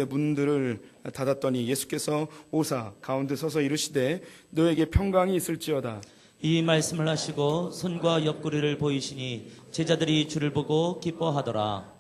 문들을 닫았더니 예수께서 오사 가운데 서서 이르시되 너에게 평강이 있을지어다. 이 말씀을 하시고 손과 옆구리를 보이시니 제자들이 주를 보고 기뻐하더라.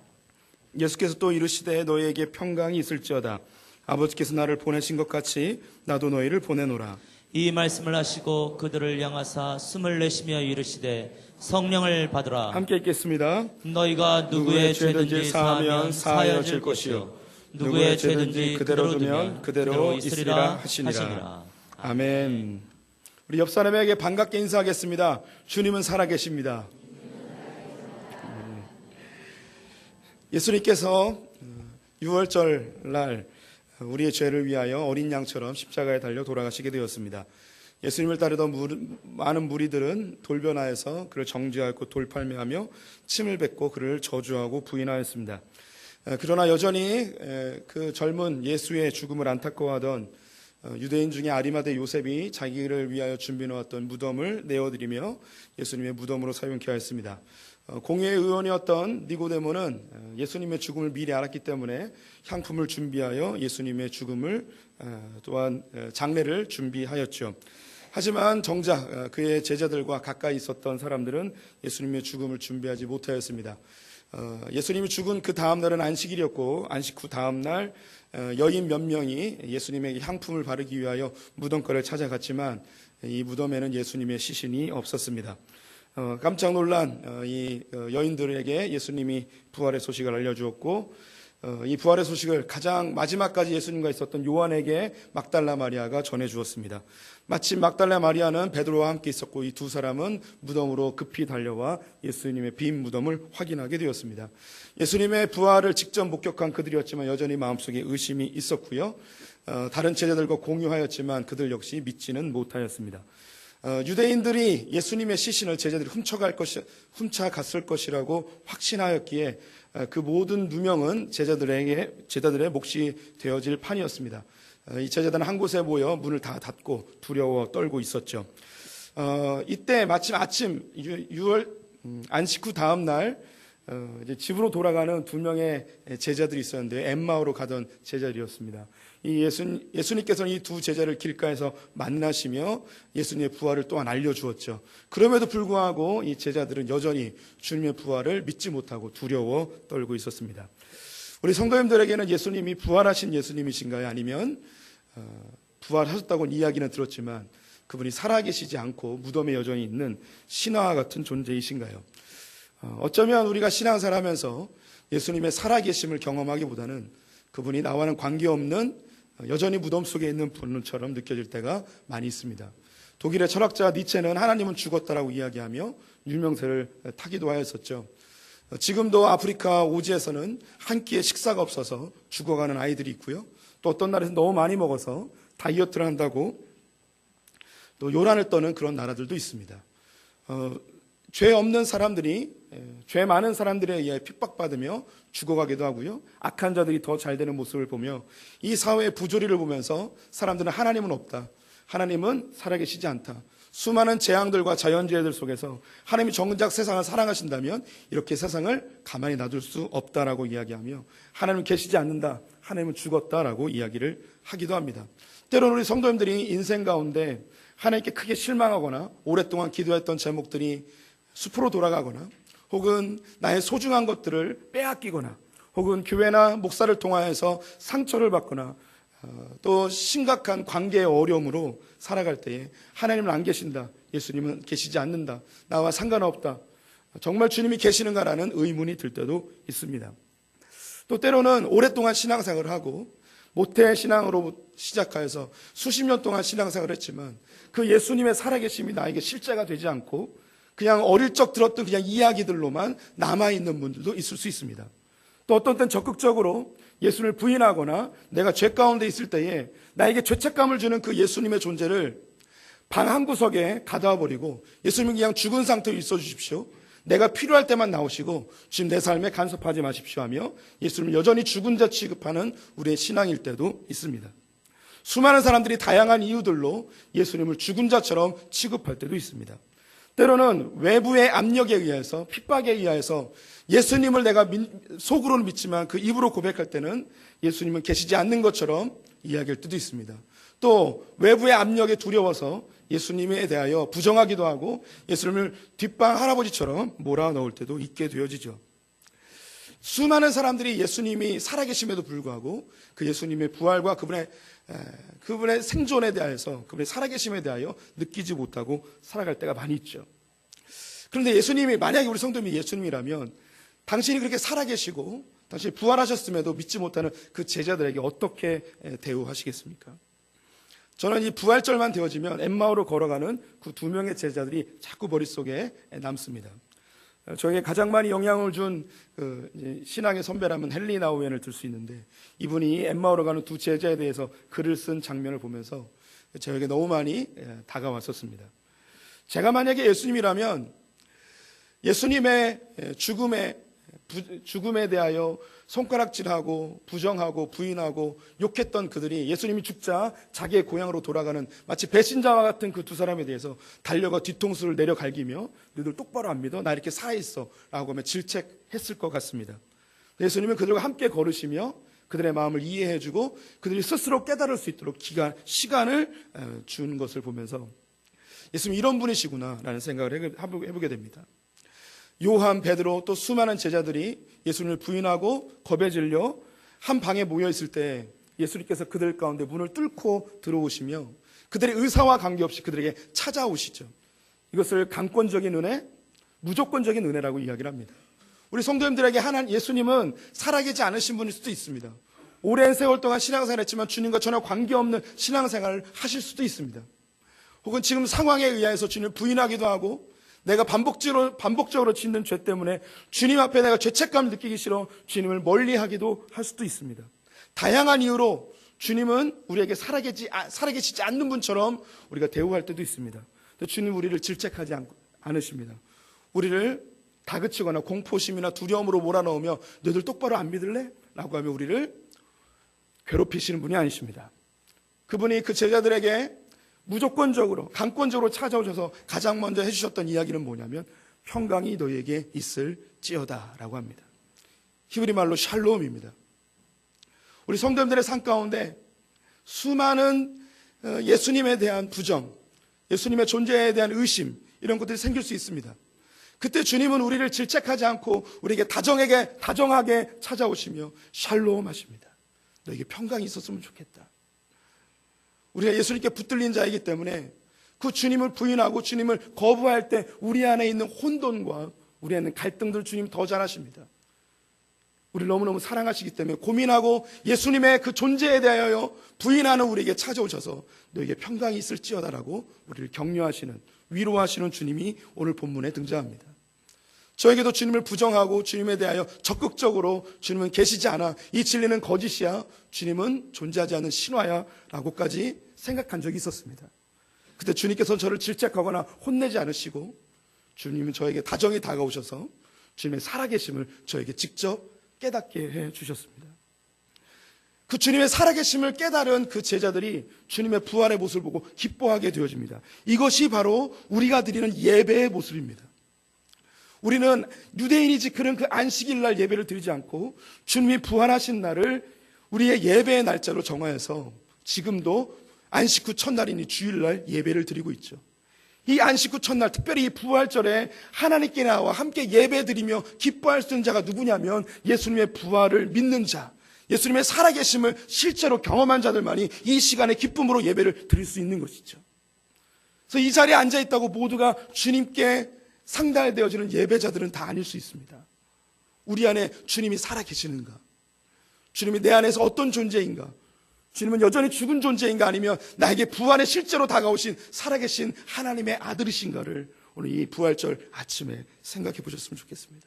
예수께서 또 이르시되 너에게 평강이 있을지어다. 아버지께서 나를 보내신 것 같이 나도 너희를 보내노라. 이 말씀을 하시고 그들을 향하사 숨을 내쉬며 이르시되 성령을 받으라. 함께 읽겠습니다. 너희가 누구의 죄든지 사하면 사하여질 것이요 누구의 죄든지 그대로 두면 그대로 있으리라 하시니라. 아멘. 우리 옆 사람에게 반갑게 인사하겠습니다. 주님은 살아계십니다. 예수님께서 6월절 날 우리의 죄를 위하여 어린 양처럼 십자가에 달려 돌아가시게 되었습니다. 예수님을 따르던 많은 무리들은 돌변하여서 그를 정죄하고 돌팔매하며 침을 뱉고 그를 저주하고 부인하였습니다. 그러나 여전히 그 젊은 예수의 죽음을 안타까워하던 유대인 중에 아리마대 요셉이 자기를 위하여 준비해놓았던 무덤을 내어드리며 예수님의 무덤으로 사용케 하였습니다. 공회의 의원이었던 니고데모는 예수님의 죽음을 미리 알았기 때문에 향품을 준비하여 예수님의 죽음을 또한 장례를 준비하였죠. 하지만 정작 그의 제자들과 가까이 있었던 사람들은 예수님의 죽음을 준비하지 못하였습니다. 예수님이 죽은 그 다음 날은 안식일이었고 안식 후 다음 날 여인 몇 명이 예수님에게 향품을 바르기 위하여 무덤가를 찾아갔지만 이 무덤에는 예수님의 시신이 없었습니다. 깜짝 놀란 이 여인들에게 예수님이 부활의 소식을 알려주었고 이 부활의 소식을 가장 마지막까지 예수님과 있었던 요한에게 막달라 마리아가 전해주었습니다. 마침 막달라 마리아는 베드로와 함께 있었고 이 두 사람은 무덤으로 급히 달려와 예수님의 빈 무덤을 확인하게 되었습니다. 예수님의 부활을 직접 목격한 그들이었지만 여전히 마음속에 의심이 있었고요. 다른 제자들과 공유하였지만 그들 역시 믿지는 못하였습니다. 유대인들이 예수님의 시신을 제자들이 훔쳐갔을 것이라고 확신하였기에 그 모든 누명은 제자들의 몫이 되어질 판이었습니다. 이 제자들은 한 곳에 모여 문을 다 닫고 두려워 떨고 있었죠. 이때 마침 아침 6월 안식 후 다음 날 이제 집으로 돌아가는 두 명의 제자들이 있었는데 엠마오로 가던 제자들이었습니다. 이 예수님께서는 이 두 제자를 길가에서 만나시며 예수님의 부활을 또한 알려주었죠. 그럼에도 불구하고 이 제자들은 여전히 주님의 부활을 믿지 못하고 두려워 떨고 있었습니다. 우리 성도님들에게는 예수님이 부활하신 예수님이신가요? 아니면 부활하셨다고는 이야기는 들었지만 그분이 살아계시지 않고 무덤에 여전히 있는 신화와 같은 존재이신가요? 어쩌면 우리가 신앙생활하면서 예수님의 살아계심을 경험하기보다는 그분이 나와는 관계없는 여전히 무덤 속에 있는 분처럼 느껴질 때가 많이 있습니다. 독일의 철학자 니체는 하나님은 죽었다라고 이야기하며 유명세를 타기도 하였었죠. 지금도 아프리카 오지에서는 한 끼의 식사가 없어서 죽어가는 아이들이 있고요. 또 어떤 나라에서 너무 많이 먹어서 다이어트를 한다고 또 요란을 떠는 그런 나라들도 있습니다. 죄 없는 사람들이 죄 많은 사람들에 의해 핍박받으며 죽어가기도 하고요. 악한 자들이 더 잘 되는 모습을 보며 이 사회의 부조리를 보면서 사람들은 하나님은 없다. 하나님은 살아계시지 않다. 수많은 재앙들과 자연재해들 속에서 하나님이 정작 세상을 사랑하신다면 이렇게 세상을 가만히 놔둘 수 없다라고 이야기하며 하나님은 계시지 않는다. 하나님은 죽었다라고 이야기를 하기도 합니다. 때로는 우리 성도님들이 인생 가운데 하나님께 크게 실망하거나 오랫동안 기도했던 제목들이 숲으로 돌아가거나 혹은 나의 소중한 것들을 빼앗기거나 혹은 교회나 목사를 통하여서 상처를 받거나 또 심각한 관계의 어려움으로 살아갈 때에 하나님은 안 계신다. 예수님은 계시지 않는다. 나와 상관없다. 정말 주님이 계시는가라는 의문이 들 때도 있습니다. 또 때로는 오랫동안 신앙생활을 하고 모태신앙으로 시작하여서 수십 년 동안 신앙생활을 했지만 그 예수님의 살아계심이 나에게 실제가 되지 않고 그냥 어릴 적 들었던 그냥 이야기들로만 남아있는 분들도 있을 수 있습니다. 또 어떤 때는 적극적으로 예수님을 부인하거나 내가 죄 가운데 있을 때에 나에게 죄책감을 주는 그 예수님의 존재를 방 한 구석에 가둬 버리고 예수님은 그냥 죽은 상태로 있어 주십시오. 내가 필요할 때만 나오시고 지금 내 삶에 간섭하지 마십시오 하며 예수님을 여전히 죽은 자 취급하는 우리의 신앙일 때도 있습니다. 수많은 사람들이 다양한 이유들로 예수님을 죽은 자처럼 취급할 때도 있습니다. 때로는 외부의 압력에 의해서 핍박에 의해서 예수님을 내가 속으로는 믿지만 그 입으로 고백할 때는 예수님은 계시지 않는 것처럼 이야기할 때도 있습니다. 또 외부의 압력에 두려워서 예수님에 대하여 부정하기도 하고 예수님을 뒷방 할아버지처럼 몰아넣을 때도 있게 되어지죠. 수많은 사람들이 예수님이 살아계심에도 불구하고 그 예수님의 부활과 그분의 생존에 대해서, 그분의 살아계심에 대하여 느끼지 못하고 살아갈 때가 많이 있죠. 그런데 예수님이, 만약에 우리 성도님이 예수님이라면 당신이 그렇게 살아계시고 당신이 부활하셨음에도 믿지 못하는 그 제자들에게 어떻게 대우하시겠습니까? 저는 이 부활절만 되어지면 엠마오로 걸어가는 그 2명의 제자들이 자꾸 머릿속에 남습니다. 저에게 가장 많이 영향을 준 신앙의 선배라면 헨리 나우엔을 들 수 있는데, 이분이 엠마오로 가는 2 제자에 대해서 글을 쓴 장면을 보면서 저에게 너무 많이 다가왔었습니다. 제가 만약에 예수님이라면 예수님의 죽음에 대하여 손가락질하고 부정하고 부인하고 욕했던 그들이 예수님이 죽자 자기의 고향으로 돌아가는 마치 배신자와 같은 그 2 사람에 대해서 달려가 뒤통수를 내려 갈기며 너희들 똑바로 안 믿어? 나 이렇게 살아있어 라고 하며 질책했을 것 같습니다. 예수님은 그들과 함께 걸으시며 그들의 마음을 이해해주고 그들이 스스로 깨달을 수 있도록 시간을 준 것을 보면서 예수님 이런 분이시구나 라는 생각을 해보게 됩니다. 요한, 베드로 또 수많은 제자들이 예수님을 부인하고 겁에 질려 한 방에 모여 있을 때 예수님께서 그들 가운데 문을 뚫고 들어오시며 그들의 의사와 관계없이 그들에게 찾아오시죠. 이것을 강권적인 은혜, 무조건적인 은혜라고 이야기를 합니다. 우리 성도님들에게 예수님은 살아계지 않으신 분일 수도 있습니다. 오랜 세월 동안 신앙생활을 했지만 주님과 전혀 관계없는 신앙생활을 하실 수도 있습니다. 혹은 지금 상황에 의해서 주님을 부인하기도 하고 내가 반복적으로 짓는 죄 때문에 주님 앞에 내가 죄책감을 느끼기 싫어 주님을 멀리하기도 할 수도 있습니다. 다양한 이유로 주님은 우리에게 살아계시지 않는 분처럼 우리가 대우할 때도 있습니다. 주님 우리를 질책하지 않으십니다. 우리를 다그치거나 공포심이나 두려움으로 몰아넣으며 너희들 똑바로 안 믿을래? 라고 하며 우리를 괴롭히시는 분이 아니십니다. 그분이 그 제자들에게 무조건적으로 강권적으로 찾아오셔서 가장 먼저 해주셨던 이야기는 뭐냐면 평강이 너희에게 있을지어다 라고 합니다. 히브리 말로 샬롬입니다. 우리 성도님들의 삶 가운데 수많은 예수님에 대한 부정, 예수님의 존재에 대한 의심 이런 것들이 생길 수 있습니다. 그때 주님은 우리를 질책하지 않고 우리에게 다정하게 찾아오시며 샬롬 하십니다. 너에게 평강이 있었으면 좋겠다. 우리가 예수님께 붙들린 자이기 때문에 그 주님을 부인하고 주님을 거부할 때 우리 안에 있는 혼돈과 우리 안에 있는 갈등들 주님 더 잘 아십니다. 우리를 너무너무 사랑하시기 때문에 고민하고 예수님의 그 존재에 대하여 부인하는 우리에게 찾아오셔서 너에게 평강이 있을지어다라고 우리를 격려하시는, 위로하시는 주님이 오늘 본문에 등장합니다. 저에게도 주님을 부정하고 주님에 대하여 적극적으로 주님은 계시지 않아, 이 진리는 거짓이야, 주님은 존재하지 않는 신화야 라고까지 생각한 적이 있었습니다. 그때 주님께서는 저를 질책하거나 혼내지 않으시고 주님은 저에게 다정히 다가오셔서 주님의 살아계심을 저에게 직접 깨닫게 해주셨습니다. 그 주님의 살아계심을 깨달은 그 제자들이 주님의 부활의 모습을 보고 기뻐하게 되어집니다. 이것이 바로 우리가 드리는 예배의 모습입니다. 우리는 유대인이 지키는 그 안식일 날 예배를 드리지 않고 주님이 부활하신 날을 우리의 예배의 날짜로 정하여서 지금도 안식 후 첫날이니 주일날 예배를 드리고 있죠. 이 안식 후 첫날, 특별히 이 부활절에 하나님께 나와 함께 예배드리며 기뻐할 수 있는 자가 누구냐면 예수님의 부활을 믿는 자, 예수님의 살아계심을 실제로 경험한 자들만이 이 시간에 기쁨으로 예배를 드릴 수 있는 것이죠. 그래서 이 자리에 앉아있다고 모두가 주님께 상달되어지는 예배자들은 다 아닐 수 있습니다. 우리 안에 주님이 살아계시는가? 주님이 내 안에서 어떤 존재인가? 주님은 여전히 죽은 존재인가? 아니면 나에게 부활에 실제로 다가오신 살아계신 하나님의 아들이신가를 오늘 이 부활절 아침에 생각해 보셨으면 좋겠습니다.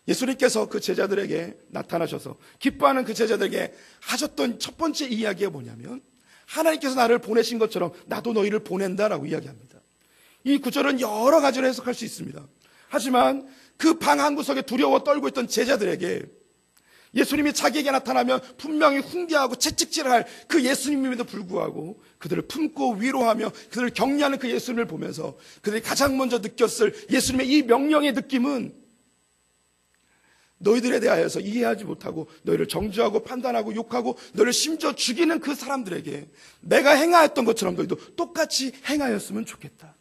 예수님께서 그 제자들에게 나타나셔서 기뻐하는 그 제자들에게 하셨던 첫 번째 이야기가 뭐냐면 하나님께서 나를 보내신 것처럼 나도 너희를 보낸다라고 이야기합니다. 이 구절은 여러 가지로 해석할 수 있습니다. 하지만 그 방 한 구석에 두려워 떨고 있던 제자들에게 예수님이 자기에게 나타나면 분명히 훈계하고 채찍질할 그 예수님임에도 불구하고 그들을 품고 위로하며 그들을 격려하는 그 예수님을 보면서 그들이 가장 먼저 느꼈을 예수님의 이 명령의 느낌은 너희들에 대하여서 이해하지 못하고 너희를 정죄하고 판단하고 욕하고 너희를 심지어 죽이는 그 사람들에게 내가 행하였던 것처럼 너희도 똑같이 행하였으면 좋겠다.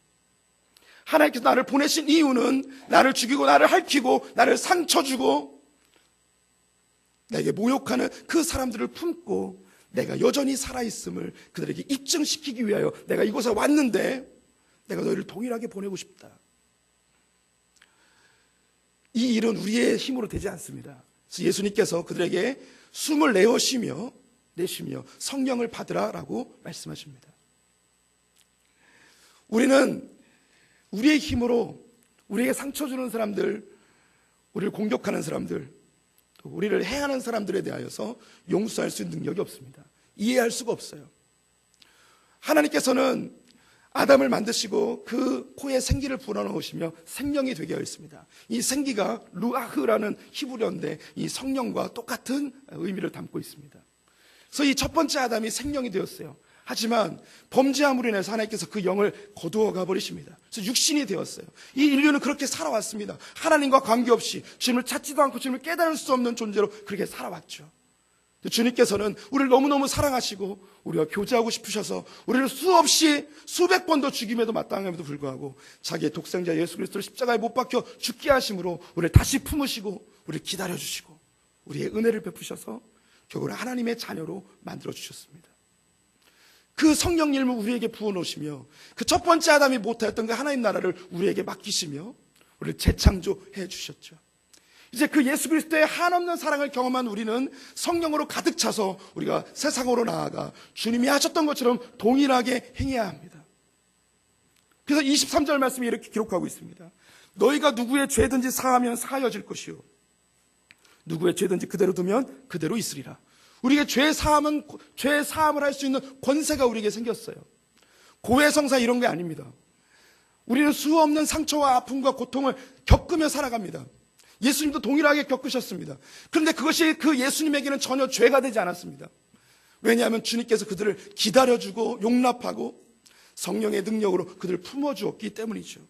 하나님께서 나를 보내신 이유는 나를 죽이고 나를 핥히고 나를 상처 주고 나에게 모욕하는 그 사람들을 품고 내가 여전히 살아있음을 그들에게 입증시키기 위하여 내가 이곳에 왔는데 내가 너희를 동일하게 보내고 싶다. 이 일은 우리의 힘으로 되지 않습니다. 그래서 예수님께서 그들에게 숨을 내쉬며 성령을 받으라라고 말씀하십니다. 우리는 우리의 힘으로 우리에게 상처 주는 사람들, 우리를 공격하는 사람들, 또 우리를 해하는 사람들에 대하여서 용서할 수 있는 능력이 없습니다. 이해할 수가 없어요. 하나님께서는 아담을 만드시고 그 코에 생기를 불어넣으시며 생명이 되게 하였습니다. 이 생기가 루아흐라는 히브리어인데 이 성령과 똑같은 의미를 담고 있습니다. 그래서 이 첫 번째 아담이 생명이 되었어요. 하지만 범죄함으로 인해서 하나님께서 그 영을 거두어 가버리십니다. 그래서 육신이 되었어요. 이 인류는 그렇게 살아왔습니다. 하나님과 관계없이 주님을 찾지도 않고 주님을 깨달을 수 없는 존재로 그렇게 살아왔죠. 주님께서는 우리를 너무너무 사랑하시고 우리와 교제하고 싶으셔서 우리를 수없이 수백 번 더 죽임에도 마땅함에도 불구하고 자기의 독생자 예수 그리스도를 십자가에 못 박혀 죽게 하심으로 우리를 다시 품으시고 우리를 기다려주시고 우리의 은혜를 베푸셔서 결국은 하나님의 자녀로 만들어주셨습니다. 그 성령 일을 우리에게 부어놓으시며 그 첫 번째 아담이 못하였던 그 하나님 나라를 우리에게 맡기시며 우리를 재창조해 주셨죠. 이제 그 예수 그리스도의 한없는 사랑을 경험한 우리는 성령으로 가득 차서 우리가 세상으로 나아가 주님이 하셨던 것처럼 동일하게 행해야 합니다. 그래서 23절 말씀이 이렇게 기록하고 있습니다. 너희가 누구의 죄든지 사하면 사하여질 것이요 누구의 죄든지 그대로 두면 그대로 있으리라. 우리에게 죄 사함을 할 수 있는 권세가 우리에게 생겼어요. 고해성사 이런 게 아닙니다. 우리는 수없는 상처와 아픔과 고통을 겪으며 살아갑니다. 예수님도 동일하게 겪으셨습니다. 그런데 그것이 그 예수님에게는 전혀 죄가 되지 않았습니다. 왜냐하면 주님께서 그들을 기다려주고 용납하고 성령의 능력으로 그들을 품어주었기 때문이죠.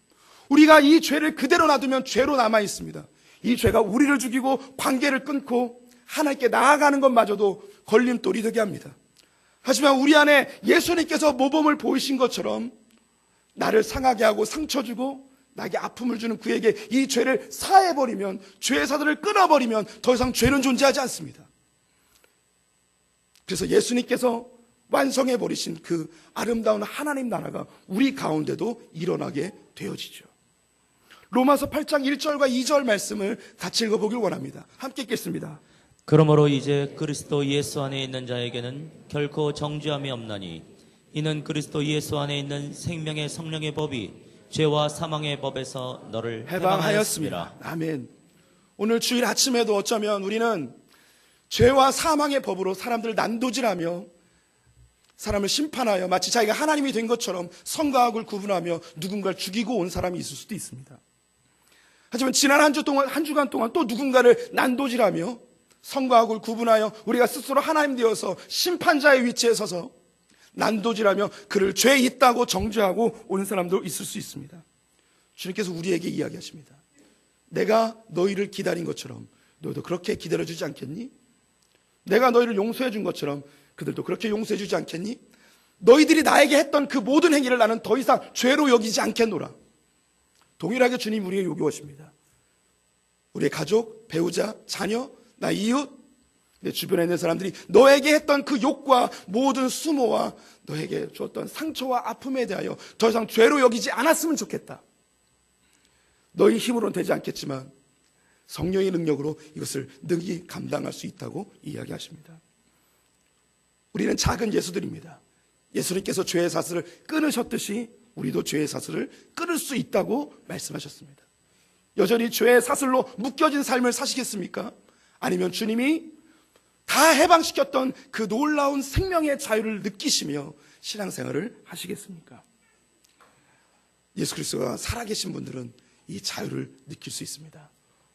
우리가 이 죄를 그대로 놔두면 죄로 남아 있습니다. 이 죄가 우리를 죽이고 관계를 끊고 하나님께 나아가는 것마저도 걸림돌이 되게 합니다. 하지만 우리 안에 예수님께서 모범을 보이신 것처럼 나를 상하게 하고 상처 주고 나에게 아픔을 주는 그에게 이 죄를 사해버리면, 죄의 사들을 끊어버리면 더 이상 죄는 존재하지 않습니다. 그래서 예수님께서 완성해버리신 그 아름다운 하나님 나라가 우리 가운데도 일어나게 되어지죠. 로마서 8장 1절과 2절 말씀을 같이 읽어보길 원합니다. 함께 읽겠습니다. 그러므로 이제 그리스도 예수 안에 있는 자에게는 결코 정죄함이 없나니 이는 그리스도 예수 안에 있는 생명의 성령의 법이 죄와 사망의 법에서 너를 해방하였습니다. 아멘. 오늘 주일 아침에도 어쩌면 우리는 죄와 사망의 법으로 사람들을 난도질하며 사람을 심판하여 마치 자기가 하나님이 된 것처럼 선과 악을 구분하며 누군가를 죽이고 온 사람이 있을 수도 있습니다. 하지만 지난 한 주간 동안 또 누군가를 난도질하며 선과 악을 구분하여 우리가 스스로 하나님 되어서 심판자의 위치에 서서 난도질하며 그를 죄 있다고 정죄하고 온 사람도 있을 수 있습니다. 주님께서 우리에게 이야기하십니다. 내가 너희를 기다린 것처럼 너희도 그렇게 기다려주지 않겠니? 내가 너희를 용서해 준 것처럼 그들도 그렇게 용서해 주지 않겠니? 너희들이 나에게 했던 그 모든 행위를 나는 더 이상 죄로 여기지 않겠노라. 동일하게 주님 우리에게 요구하십니다. 우리의 가족, 배우자, 자녀, 나 이웃, 내 주변에 있는 사람들이 너에게 했던 그 욕과 모든 수모와 너에게 주었던 상처와 아픔에 대하여 더 이상 죄로 여기지 않았으면 좋겠다. 너희 힘으로는 되지 않겠지만 성령의 능력으로 이것을 능히 감당할 수 있다고 이야기하십니다. 우리는 작은 예수들입니다. 예수님께서 죄의 사슬을 끊으셨듯이 우리도 죄의 사슬을 끊을 수 있다고 말씀하셨습니다. 여전히 죄의 사슬로 묶여진 삶을 사시겠습니까? 아니면 주님이 다 해방시켰던 그 놀라운 생명의 자유를 느끼시며 신앙생활을 하시겠습니까? 예수 그리스도가 살아계신 분들은 이 자유를 느낄 수 있습니다.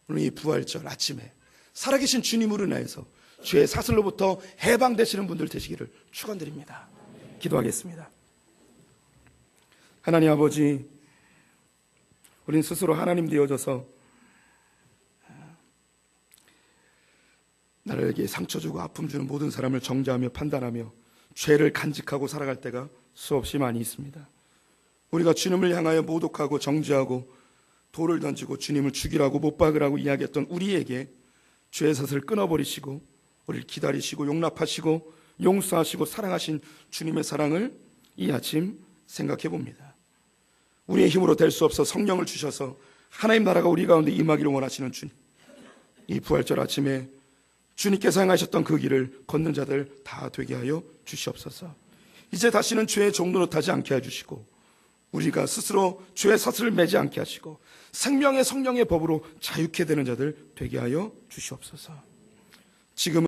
오늘 이 부활절 아침에 살아계신 주님으로 인하여서 죄의 사슬로부터 해방되시는 분들 되시기를 축원드립니다. 기도하겠습니다. 하나님 아버지, 우린 스스로 하나님 되어져서 나에게 상처 주고 아픔 주는 모든 사람을 정죄하며 판단하며 죄를 간직하고 살아갈 때가 수없이 많이 있습니다. 우리가 주님을 향하여 모독하고 정죄하고 돌을 던지고 주님을 죽이라고 못 박으라고 이야기했던 우리에게 죄의 사슬을 끊어버리시고 우리를 기다리시고 용납하시고 용서하시고 사랑하신 주님의 사랑을 이 아침 생각해 봅니다. 우리의 힘으로 될 수 없어 성령을 주셔서 하나님 나라가 우리 가운데 임하기를 원하시는 주님, 이 부활절 아침에 주님께서 행하셨던 그 길을 걷는 자들 다 되게 하여 주시옵소서. 이제 다시는 죄의 종로로 타지 않게 해주시고 우리가 스스로 죄의 사슬을 매지 않게 하시고 생명의 성령의 법으로 자유케 되는 자들 되게 하여 주시옵소서. 지금은